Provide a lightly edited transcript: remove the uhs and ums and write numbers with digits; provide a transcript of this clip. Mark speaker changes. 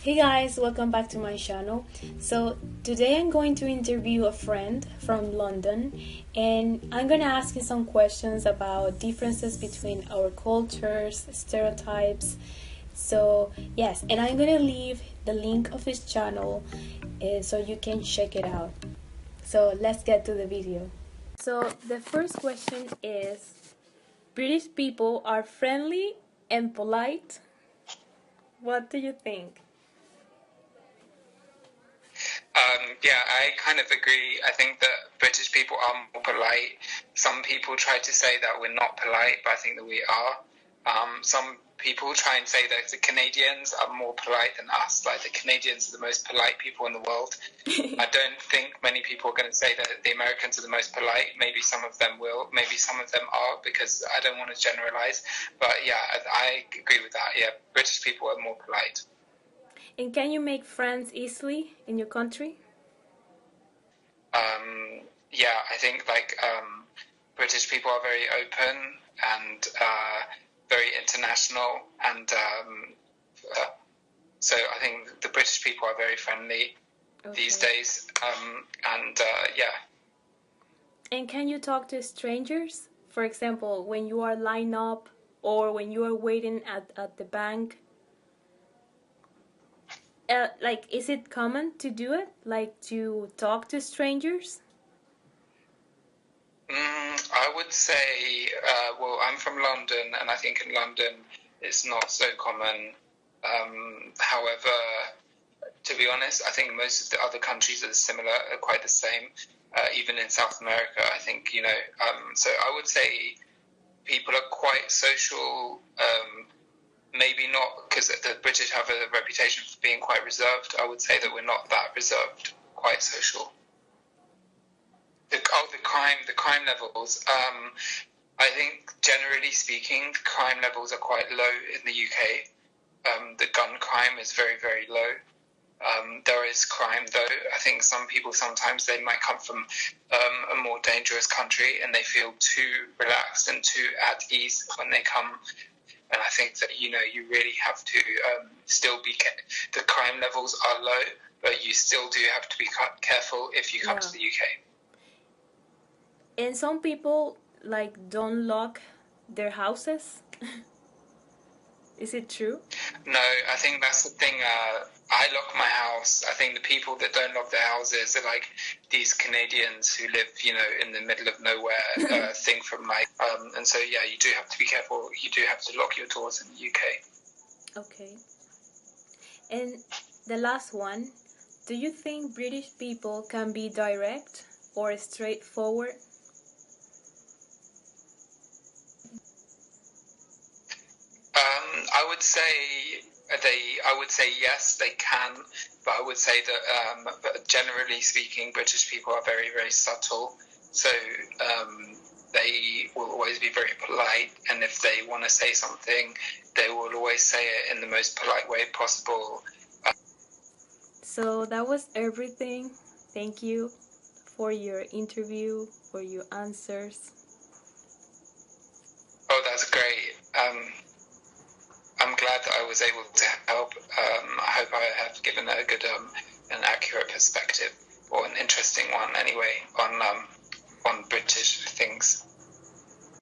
Speaker 1: Hey guys, welcome back to my channel. So today I'm going to interview a friend from London and I'm going to ask you some questions about differences between our cultures, stereotypes. So yes, and I'm going to leave the link of his channel so you can check it out. So let's get to the video. So the first question is, British people are friendly and polite? What do you think?
Speaker 2: Yeah, I kind of agree. I think that British people are more polite. Some people try to say that we're not polite, but I think that we are. Some people try and say that the Canadians are more polite than us. Like, the Canadians are the most polite people in the world. I don't think many people are going to say that the Americans are the most polite. Maybe some of them will. Maybe some of them are, because I don't want to generalize. But yeah, I agree with that. Yeah, British people are more polite.
Speaker 1: And can you make friends easily in your country?
Speaker 2: Yeah, I think British people are very open and very international, and so I think the British people are very friendly these days. Yeah.
Speaker 1: And can you talk to strangers? For example, when you are lined up or when you are waiting at the bank? Is it common to do it? Like, to talk to strangers?
Speaker 2: I would say, well, I'm from London, and I think in London it's not so common. However, to be honest, I think most of the other countries are similar, are quite the same. Even in South America, I think, so I would say people are quite social. Maybe not, because the British have a reputation for being quite reserved. I would say that we're not that reserved, quite social. The crime levels. I think generally speaking, crime levels are quite low in the UK. The gun crime is very, very low. There is crime, though. I think some people sometimes they might come from a more dangerous country and they feel too relaxed and too at ease when they come. And I think that, you really have to still be... The crime levels are low, but you still do have to be careful if you come to the UK.
Speaker 1: And some people, don't lock their houses. Is it true?
Speaker 2: No, I think that's the thing. I lock my house. I think the people that don't lock their houses are like these Canadians who live, in the middle of nowhere, thing from and so, yeah, you do have to be careful. You do have to lock your doors in the UK.
Speaker 1: Okay. And the last one, do you think British people can be direct or straightforward?
Speaker 2: I would say yes, they can, but I would say that but generally speaking, British people are very, very subtle. So they will always be very polite, and if they want to say something, they will always say it in the most polite way possible.
Speaker 1: So that was everything. Thank you for your interview, for your answers.
Speaker 2: Oh, that's great. I'm glad that I was able to help. I hope I have given a good, an accurate perspective, or an interesting one anyway, on British things.